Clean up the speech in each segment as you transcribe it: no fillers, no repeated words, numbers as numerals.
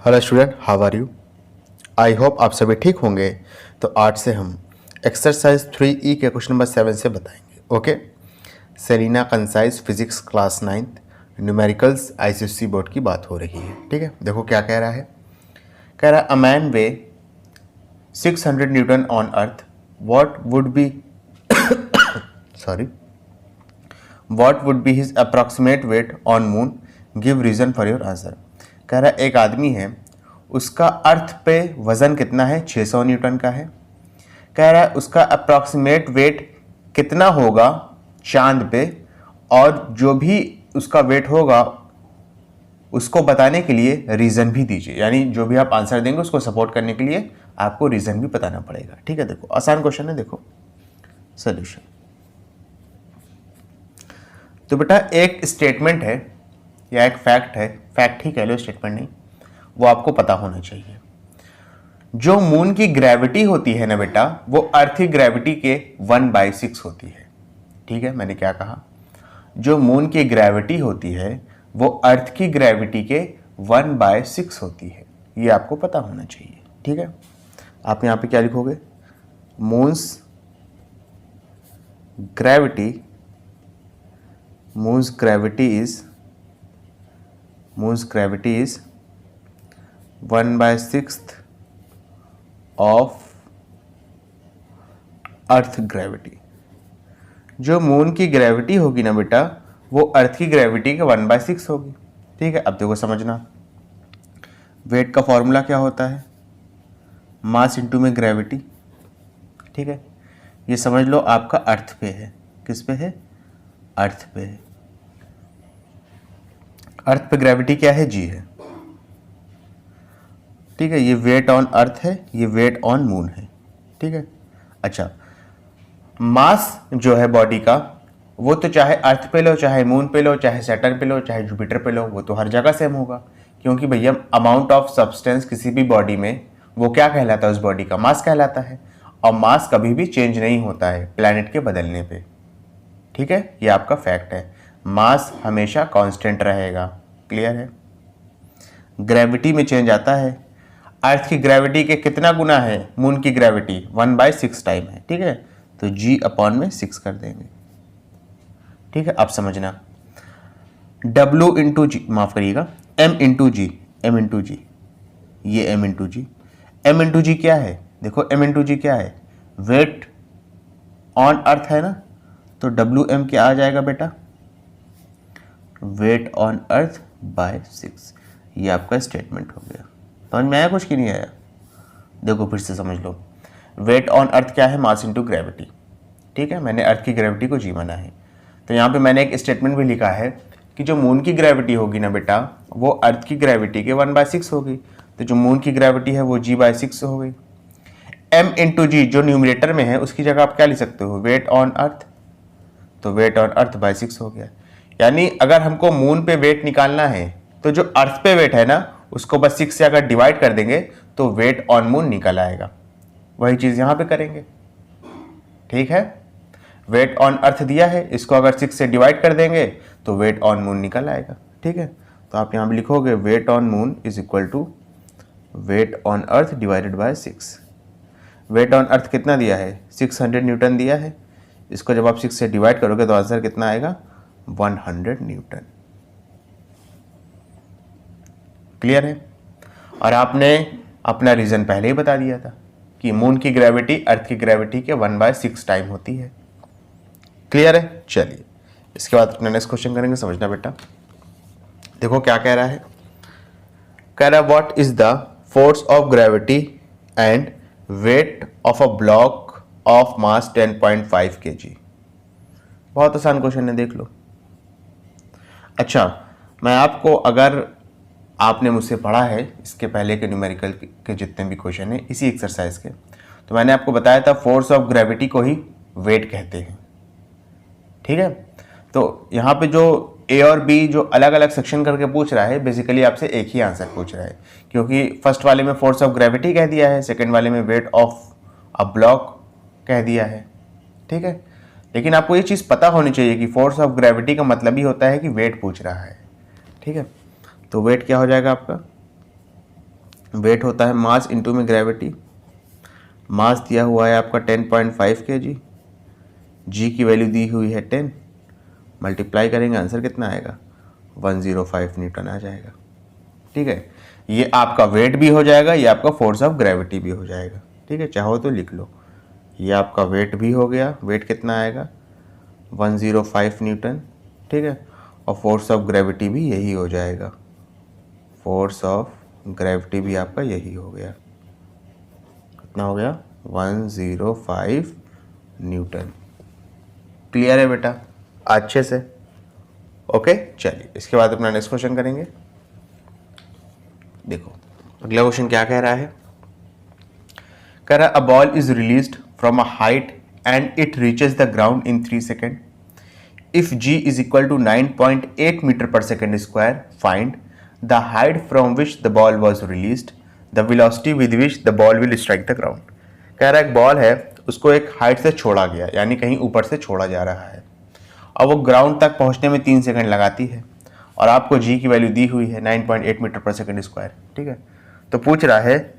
Hello student, how are you. I hope आप सभी ठीक होंगे। तो आज से हम एक्सरसाइज 3E के क्वेश्चन नंबर 7 से बताएंगे। Okay, Selina concise physics class 9th numericals ICSE board की बात हो रही है। ठीक है, देखो क्या कह रहा है। कह रहा a man weigh 600 newton on earth, what would be sorry what would be his approximate weight on moon, give reason for your answer. कह रहा है एक आदमी है, उसका अर्थ पे वजन कितना है, 600 न्यूटन का है। कह रहा है उसका अप्रॉक्सीमेट वेट कितना होगा चांद पे, और जो भी उसका वेट होगा उसको बताने के लिए रीजन भी दीजिए। यानी जो भी आप आंसर देंगे उसको सपोर्ट करने के लिए आपको रीजन भी बताना पड़ेगा। ठीक है, देखो आसान क्वेश्चन है, देखो सोल्यूशन। तो बेटा एक स्टेटमेंट है या एक फैक्ट है, फैक्ट ही कह लो, स्टेटमेंट नहीं, वो आपको पता होना चाहिए। जो मून की ग्रेविटी होती है ना बेटा, वो अर्थ की ग्रेविटी के 1/6 होती है। ठीक है, मैंने क्या कहा, जो मून की ग्रेविटी होती है वो अर्थ की ग्रेविटी के 1/6 होती है। ये आपको पता होना चाहिए। ठीक है, आप यहां पे क्या लिखोगे, moons gravity is 1/6 of earth gravity. जो मून की ग्रेविटी होगी ना बेटा, वो अर्थ की ग्रेविटी के 1/6 होगी। ठीक है, अब देखो समझना, वेट का फॉर्मूला क्या होता है, मास इंटू में ग्रेविटी। ठीक है, ये समझ लो आपका अर्थ पे है। किस पे है, अर्थ पे है। अर्थ पे ग्रेविटी क्या है, जी है। ठीक है, ये वेट ऑन अर्थ है, ये वेट ऑन मून है। ठीक है, अच्छा मास जो है बॉडी का, वो तो चाहे अर्थ पे लो, चाहे मून पे लो, चाहे सैटर्न पे लो, चाहे जुपिटर पे लो, वो तो हर जगह सेम होगा। क्योंकि भैया अमाउंट ऑफ सब्सटेंस किसी भी बॉडी में वो क्या कहलाता है, उस बॉडी का मास कहलाता है। और मास कभी भी चेंज नहीं होता है प्लैनेट के बदलने पे। ठीक है, ये आपका फैक्ट है, मास हमेशा कांस्टेंट रहेगा। क्लियर है। ग्रेविटी में चेंज आता है। अर्थ की ग्रेविटी के कितना गुना है, मून की ग्रेविटी 1/6 टाइम है। ठीक है, तो G/6 कर देंगे। ठीक है, अब समझना, W इंटू जी, माफ करिएगा, M इंटू जी, ये M इंटू जी। M इंटू जी क्या है, देखो M इंटू जी क्या है, वेट ऑन अर्थ है ना, तो WM क्या आ जाएगा बेटा, वेट ऑन अर्थ बाय 6। ये आपका स्टेटमेंट हो गया। समझ में आया कुछ कि नहीं आया, देखो फिर से समझ लो। वेट ऑन अर्थ क्या है, मास इंटू ग्रेविटी। ठीक है, मैंने अर्थ की ग्रेविटी को जी माना है। तो यहाँ पे मैंने एक स्टेटमेंट भी लिखा है कि जो मून की ग्रेविटी होगी ना बेटा, वो अर्थ की ग्रेविटी के 1/6 होगी। तो जो मून की ग्रेविटी है वो G/6 हो गई। M इंटू जी जो न्यूमरेटर में है, उसकी जगह आप क्या लिख सकते हो, वेट ऑन अर्थ, तो वेट ऑन अर्थ बाय 6 हो गया। यानी अगर हमको मून पे वेट निकालना है, तो जो अर्थ पे वेट है ना, उसको बस 6 से अगर डिवाइड कर देंगे तो वेट ऑन मून निकल आएगा। वही चीज यहां पे करेंगे। ठीक है, वेट ऑन अर्थ दिया है, इसको अगर 6 से डिवाइड कर देंगे तो वेट ऑन मून निकल आएगा। ठीक है, तो आप यहां पे लिखोगे weight on moon is equal to weight on earth divided by 6। Weight on earth कितना दिया है, 600 न्यूटन दिया है। इसको जब आप 6 से डिवाइड करोगे तो आंसर कितना आएगा, 100 न्यूटन। क्लियर है। और आपने अपना रीजन पहले ही बता दिया था कि मून की ग्रेविटी अर्थ की ग्रेविटी के 1/6 टाइम होती है। क्लियर है। चलिए इसके बाद अपना नेक्स्ट क्वेश्चन करेंगे, समझना बेटा। देखो क्या कह रहा है, कह रहा है what is the force of gravity and weight of a block of mass 10.5 kg। बहुत आसान क्वेश्चन है, देख लो। अच्छा, मैं आपको, अगर आपने मुझसे पढ़ा है इसके पहले के न्यूमेरिकल के जितने भी क्वेश्चन हैं इसी एक्सरसाइज के, तो मैंने आपको बताया था फोर्स ऑफ ग्रेविटी को ही वेट कहते हैं। ठीक है, तो यहाँ पे जो ए और बी जो अलग अलग सेक्शन करके पूछ रहा है, बेसिकली आपसे एक ही आंसर पूछ रहा है। क्योंकि फर्स्ट वाले में फोर्स ऑफ ग्रेविटी कह दिया है, सेकेंड वाले में वेट ऑफ अ ब्लॉक कह दिया है। ठीक है, लेकिन आपको ये चीज़ पता होनी चाहिए कि फोर्स ऑफ ग्रेविटी का मतलब ही होता है कि वेट पूछ रहा है। ठीक है, तो वेट क्या हो जाएगा आपका, वेट होता है मास इंटू में ग्रेविटी। मास दिया हुआ है आपका 10.5 kg, जी की वैल्यू दी हुई है 10, मल्टीप्लाई करेंगे आंसर कितना आएगा 105 न्यूटन आ जाएगा। ठीक है, ये आपका वेट भी हो जाएगा, ये आपका फोर्स ऑफ ग्रेविटी भी हो जाएगा। ठीक है, चाहो तो लिख लो, ये आपका वेट भी हो गया, वेट कितना आएगा 105 न्यूटन। ठीक है, और फोर्स ऑफ ग्रेविटी भी यही हो जाएगा, फोर्स ऑफ ग्रेविटी भी आपका यही हो गया। कितना हो गया 105 न्यूटन। क्लियर है बेटा अच्छे से? ओके, चलिए इसके बाद अपना नेक्स्ट क्वेश्चन करेंगे। देखो अगला क्वेश्चन क्या कह रहा है, कह रहा है a ball is released from a height and it reaches the ground in 3 second. If g is equal to 9.8 metre per second square, find the height from which the ball was released, the velocity with which the ball will strike the ground. कह रहा है एक ball है, उसको एक height से छोड़ा गया, यानी कहीं ऊपर से छोड़ा जा रहा है, और वो ग्राउंड तक पहुंचने में 3 सेकंड लगाती है, और आपको जी की वैल्यू दी हुई है 9.8 मीटर पर सेकंड स्क्वायर। ठीक है, तो पूछ रहा है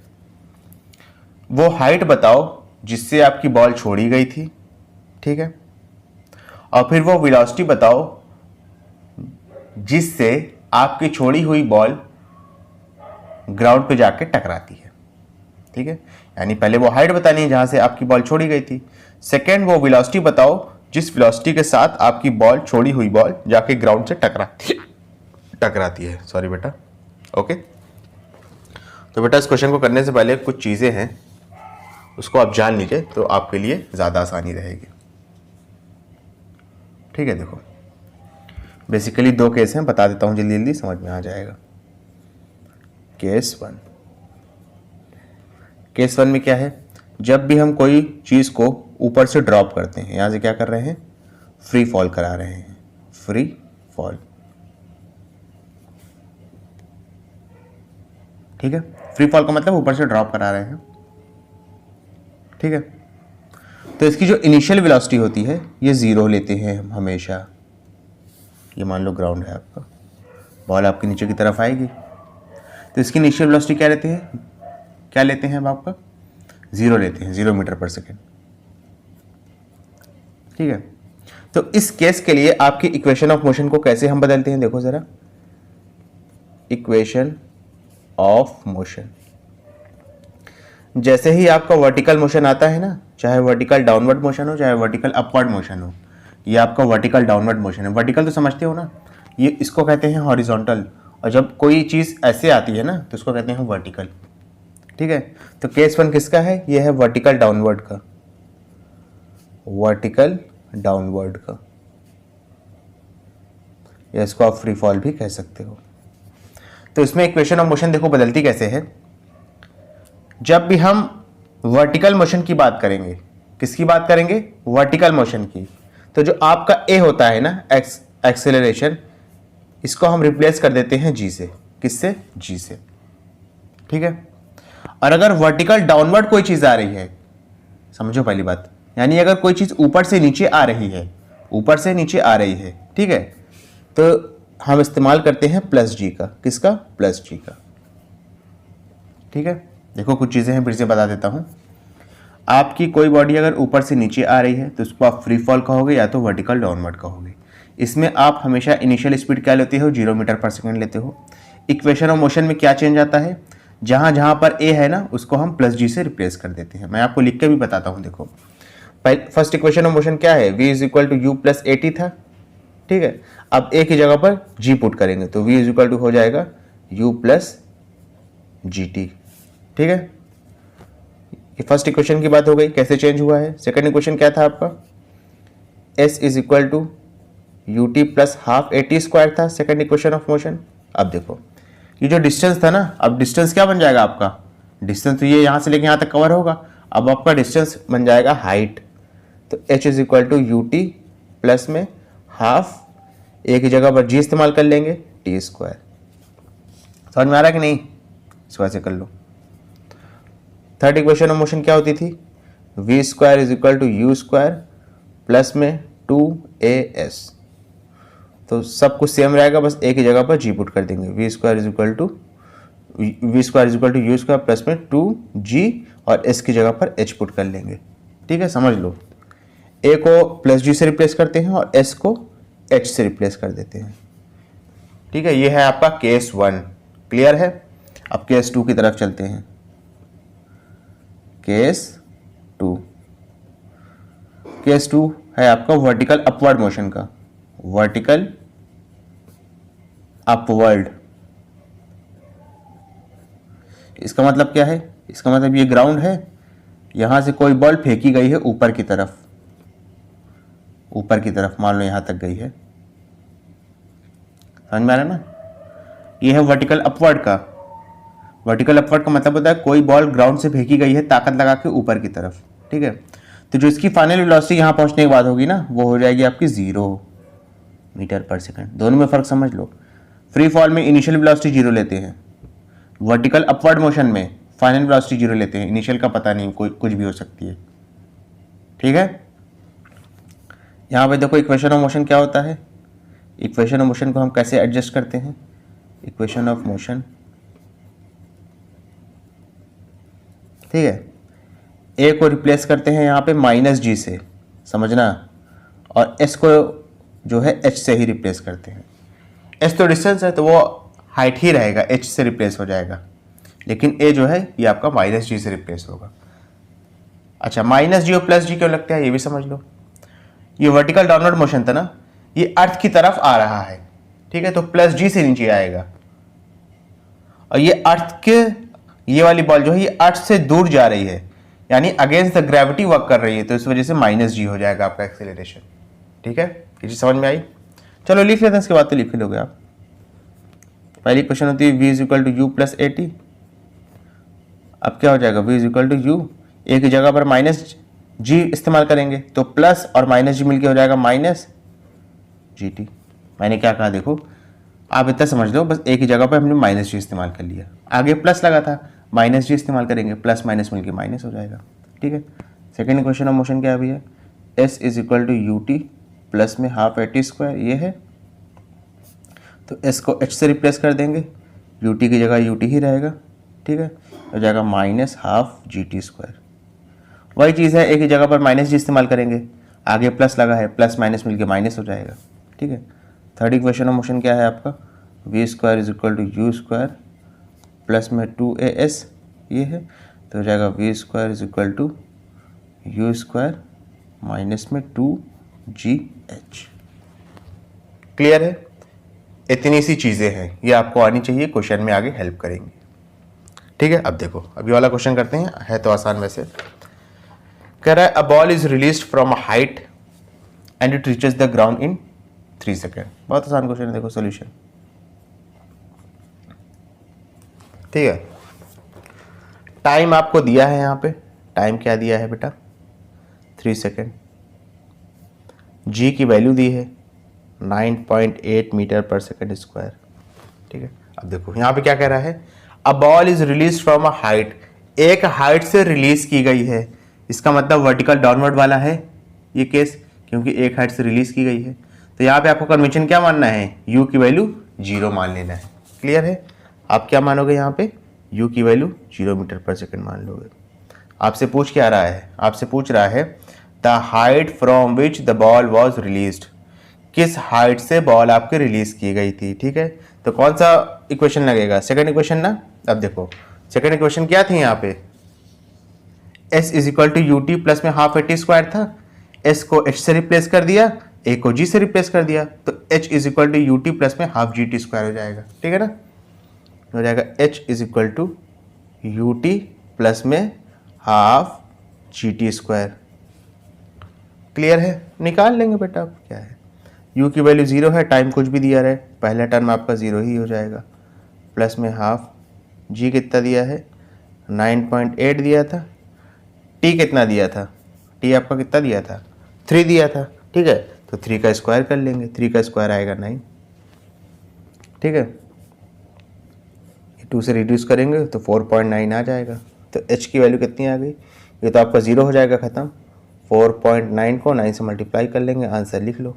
वो हाइट बताओ जिससे आपकी बॉल छोड़ी गई थी। ठीक है, और फिर वो वेलोसिटी बताओ जिससे आपकी छोड़ी हुई बॉल ग्राउंड पे जाके टकराती है। ठीक है, यानी पहले वो हाइट बतानी है जहां से आपकी बॉल छोड़ी गई थी, सेकंड वो वेलोसिटी बताओ जिस वेलोसिटी के साथ आपकी बॉल, छोड़ी हुई बॉल जाके ग्राउंड से टकराती है। सॉरी बेटा। ओके, तो बेटा इस क्वेश्चन को करने से पहले कुछ चीजें हैं, उसको आप जान लीजिए तो आपके लिए ज्यादा आसानी रहेगी। ठीक है, देखो बेसिकली 2 केस हैं, बता देता हूं जल्दी जल्दी समझ में आ जाएगा। केस 1, केस 1 में क्या है, जब भी हम कोई चीज को ऊपर से ड्रॉप करते हैं, यहां से क्या कर रहे हैं, फ्री फॉल करा रहे हैं, फ्री फॉल। ठीक है, फ्री फॉल का मतलब ऊपर से ड्रॉप करा रहे हैं। ठीक है, तो इसकी जो इनिशियल वेलोसिटी होती है ये 0 लेते हैं हम हमेशा। ये मान लो ग्राउंड है आपका, बॉल आपके नीचे की तरफ आएगी, तो इसकी इनिशियल वेलोसिटी क्या लेते हैं, क्या लेते हैं हम आपका 0 लेते हैं, 0 मीटर पर सेकेंड। ठीक है, तो इस केस के लिए आपकी इक्वेशन ऑफ मोशन को कैसे हम बदलते हैं, देखो जरा, इक्वेशन ऑफ मोशन, जैसे ही आपका वर्टिकल मोशन आता है ना, चाहे वर्टिकल डाउनवर्ड मोशन हो चाहे वर्टिकल अपवर्ड मोशन हो, ये आपका वर्टिकल डाउनवर्ड मोशन है। वर्टिकल तो समझते हो ना, ये इसको कहते हैं हॉरिजॉन्टल, और जब कोई चीज ऐसे आती है ना तो इसको कहते हैं वर्टिकल। ठीक है, तो केस 1 किसका है, ये है वर्टिकल डाउनवर्ड का, वर्टिकल डाउनवर्ड का, या इसको आप फ्री फॉल भी कह सकते हो। तो इसमें इक्वेशन ऑफ मोशन देखो बदलती कैसे है, जब भी हम वर्टिकल मोशन की बात करेंगे, किसकी बात करेंगे, वर्टिकल मोशन की, तो जो आपका ए होता है ना, एक्सेलरेशन, इसको हम रिप्लेस कर देते हैं जी से। किससे, जी से। ठीक है, और अगर वर्टिकल डाउनवर्ड कोई चीज आ रही है, समझो पहली बात, यानी अगर कोई चीज ऊपर से नीचे आ रही है, ऊपर से नीचे आ रही है, ठीक है, तो हम इस्तेमाल करते हैं प्लस जी का, किसका, प्लस जी का। ठीक है, देखो कुछ चीजें हैं, फिर से बता देता हूं। आपकी कोई बॉडी अगर ऊपर से नीचे आ रही है तो उसको आप फ्री फॉल कहोगे या तो वर्टिकल डाउनवर्ड कहोगे। इसमें आप हमेशा इनिशियल स्पीड क्या लेते हो, 0 मीटर पर सेकंड लेते हो। इक्वेशन ऑफ मोशन में क्या चेंज आता है, जहां जहां पर ए है ना उसको हम प्लस जी से रिप्लेस कर देते हैं। मैं आपको लिख के भी बताता हूं। देखो फर्स्ट इक्वेशन ऑफ मोशन क्या है, v is equal to u plus a t था। ठीक है, अब ए की जगह पर जी पुट करेंगे तो v इज इक्वल टू हो जाएगा u प्लस जी टी। ठीक है, फर्स्ट इक्वेशन की बात हो गई, कैसे चेंज हुआ है। सेकंड इक्वेशन क्या था आपका, s is equal to u t plus half a t square था, सेकंड इक्वेशन ऑफ मोशन। अब देखो ये जो डिस्टेंस था ना, अब डिस्टेंस क्या बन जाएगा आपका, डिस्टेंस तो ये यहां से लेके यहां तक कवर होगा, अब आपका डिस्टेंस बन जाएगा हाइट, तो h is equal to u t plus में हाफ, ए की जगह पर जी इस्तेमाल कर लेंगे, टी स्क्वायर। समझ में आ रहा है कि नहीं, इसको ऐसे कर लो। थर्ड इक्वेशन ऑफ मोशन क्या होती थी, v square is equal to u square plus में 2as, तो सब कुछ सेम रहेगा, बस ए की जगह पर जी पुट कर देंगे, v square is equal to v square is equal to u square plus में 2g और s की जगह पर h पुट कर लेंगे। ठीक है, समझ लो, a को प्लस g से रिप्लेस करते हैं और s को h से रिप्लेस कर देते हैं। ठीक है, ये है आपका केस 1। क्लियर है? अब केस 2 की तरफ चलते हैं। केस 2 है आपका वर्टिकल अपवर्ड मोशन का, वर्टिकल अपवर्ड। इसका मतलब क्या है? इसका मतलब ये ग्राउंड है, यहां से कोई बॉल फेंकी गई है ऊपर की तरफ, मान लो यहां तक गई है। समझ में आ रहा है ना? ये है वर्टिकल अपवर्ड का। वर्टिकल अपवर्ड का मतलब होता है कोई बॉल ग्राउंड से फेंकी गई है ताकत लगा के ऊपर की तरफ। ठीक है, तो जो इसकी फाइनल वेलोसिटी यहां पहुंचने के बाद होगी ना, वो हो जाएगी आपकी 0 मीटर पर सेकंड। दोनों में फर्क समझ लो। फ्री फॉल में इनिशियल वेलोसिटी 0 लेते हैं, वर्टिकल अपवर्ड मोशन में फाइनल वेलोसिटी 0 लेते हैं। इनिशियल का पता नहीं, कोई कुछ भी हो सकती है। ठीक है, यहां पे देखो इक्वेशन ऑफ मोशन क्या होता है। इक्वेशन ऑफ मोशन को हम कैसे एडजस्ट करते हैं? इक्वेशन ऑफ मोशन, ठीक है, ए को रिप्लेस करते हैं यहाँ पे -g से, समझना, और s को जो है h से ही रिप्लेस करते हैं। s तो डिस्टेंस है तो वो हाइट ही रहेगा, h से रिप्लेस हो जाएगा, लेकिन a जो है ये आपका -g से रिप्लेस होगा। अच्छा, -g और +g क्यों लगता है ये भी समझ लो। ये वर्टिकल डाउनवर्ड मोशन था ना, ये अर्थ की तरफ आ रहा है। ठीक है, तो +g से नीचे आएगा, और ये अर्थ के, ये वाली बॉल जो है ये अर्थ से दूर जा रही है, यानी अगेंस्ट द ग्रेविटी वर्क कर रही है, तो इस वजह से -g हो जाएगा आपका एक्सेलरेशन। ठीक है, ये चीज समझ में आई? चलो लिख लेते हैं, इसके बाद तो लिख ही लोगे आप। पहली क्वेश्चन होती है v = u + at। अब क्या हो जाएगा? v = u, a की जगह पर -g इस्तेमाल करेंगे तो प्लस और -g मिलके हो जाएगा -gt। मैंने क्या कहा देखो, आप इतना समझ लो, बस a की जगह पर हमने -g इस्तेमाल कर लिया, आगे प्लस लगा था, -g इस्तेमाल करेंगे, प्लस माइनस मिलके माइनस हो जाएगा। ठीक है, सेकेंड इक्वेशन ऑफ मोशन क्या है भैया? s = ut प्लस में हाफ at², ये है, तो s को h से रिप्लेस कर देंगे, ut की जगह ut ही रहेगा। ठीक है, हो जाएगा -12gt²। वही चीज़ है, a की जगह पर -g इस्तेमाल करेंगे, आगे प्लस लगा है, प्लस माइनस मिलके माइनस हो जाएगा। ठीक है, थर्ड इक्वेशन ऑफ मोशन क्या है आपका? v² = u² प्लस में 2as, ये है, तो हो जाएगा v² = u² माइनस में 2gh। क्लियर है? इतनी सी चीज़ें हैं, ये आपको आनी चाहिए, क्वेश्चन में आगे हेल्प करेंगी। ठीक है, अब देखो अभी वाला क्वेश्चन करते हैं, है तो आसान वैसे। कह रहा है a ball is released from a height and it reaches the ground in 3 second. बहुत आसान क्वेश्चन है, देखो सोल्यूशन। ठीक है, टाइम आपको दिया है, यहाँ पे टाइम क्या दिया है बेटा? 3 सेकेंड। जी की वैल्यू दी है 9.8 मीटर पर सेकेंड स्क्वायर। ठीक है, अब देखो यहाँ पे क्या कह रहा है? A ball is release from a height, एक हाइट से रिलीज की गई है। इसका मतलब वर्टिकल डाउनवर्ड वाला है ये केस, क्योंकि एक हाइट से रिलीज की गई है। तो यहाँ पे आपको कन्वेंशन क्या मानना है? u की वैल्यू 0 मान लेना है। क्लियर है? आप क्या मानोगे यहाँ पे? u की वैल्यू 0 मीटर पर सेकेंड मान लोगे। आपसे पूछ क्या रहा है? आपसे पूछ रहा है the height from which the ball was released, किस हाइट से बॉल आपके रिलीज की गई थी। ठीक है, तो कौन सा इक्वेशन लगेगा? सेकंड इक्वेशन ना। अब देखो सेकंड इक्वेशन क्या थी यहाँ पे? s = ut प्लस में हाफ at² था, s को h से रिप्लेस कर दिया, a को g से रिप्लेस कर दिया, तो h = ut प्लस में हाफ gt² हो जाएगा। ठीक है ना, हो जाएगा h = ut प्लस में हाफ gt²। क्लियर है? निकाल लेंगे बेटा, अब क्या है, u की वैल्यू 0 है, टाइम कुछ भी दिया रहे, पहला टर्म आपका 0 ही हो जाएगा, प्लस में हाफ, g कितना दिया है? 9.8 दिया था, t कितना दिया था? t आपका कितना दिया था? 3 दिया था। ठीक है, तो 3 का स्क्वायर कर लेंगे, 3 का स्क्वायर आएगा 9। ठीक है, 2 से रिड्यूस करेंगे तो 4.9 आ जाएगा। तो h की वैल्यू कितनी आ गई? ये तो आपका 0 हो जाएगा ख़त्म। 4.9 को 9 से मल्टीप्लाई कर लेंगे, आंसर लिख लो।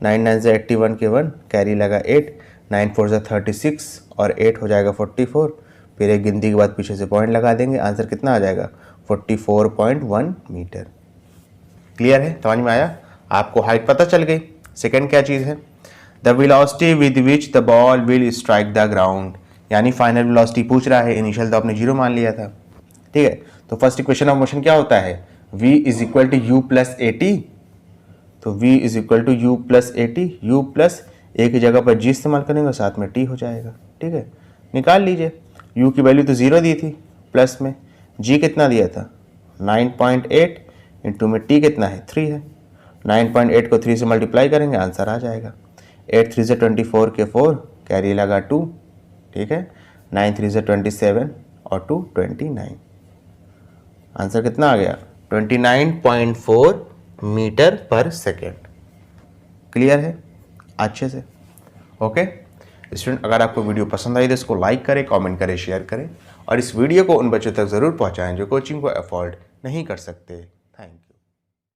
9 9 से 81 के 1, कैरी लगा 8, 9 4 से 36 और 8 हो जाएगा 44, फिर एक गिनती के बाद पीछे से पॉइंट लगा देंगे, आंसर कितना आ जाएगा 44.1 मीटर। क्लियर है, समझ में आया? आपको हाइट पता चल गई। सेकंड क्या चीज़ है, the velocity with which the ball will strike the ground, यानी फाइनल वेलोसिटी पूछ रहा है, इनिशियल तो आपने 0 मान लिया था। ठीक है, तो फर्स्ट इक्वेशन ऑफ मोशन क्या होता है, v is equal to u plus a t, तो v is equal to u plus a t, u plus a की जगह पर g इस्तेमाल करेंगे, साथ में t हो जाएगा। ठीक है, निकाल लीजिए, u की वैल्यू तो 0 दी थी, प्लस में g कितना दिया था 9.8, इंटू में t कितना है 3 है, 9.8 को 3 से मल्टीप्लाई करेंगे, आंसर आ जाएगा। 8 3 से 24 के 4, कैरी लगा 2, ठीक है, 9 3 से 27 और 2 29, आंसर कितना आ गया 29.4 मीटर पर सेकेंड। क्लियर है अच्छे से? ओके स्टूडेंट, अगर आपको वीडियो पसंद आई तो इसको लाइक करें, कमेंट करें, शेयर करें और इस वीडियो को उन बच्चों तक ज़रूर पहुंचाएं जो कोचिंग को अफोर्ड नहीं कर सकते। Thank you.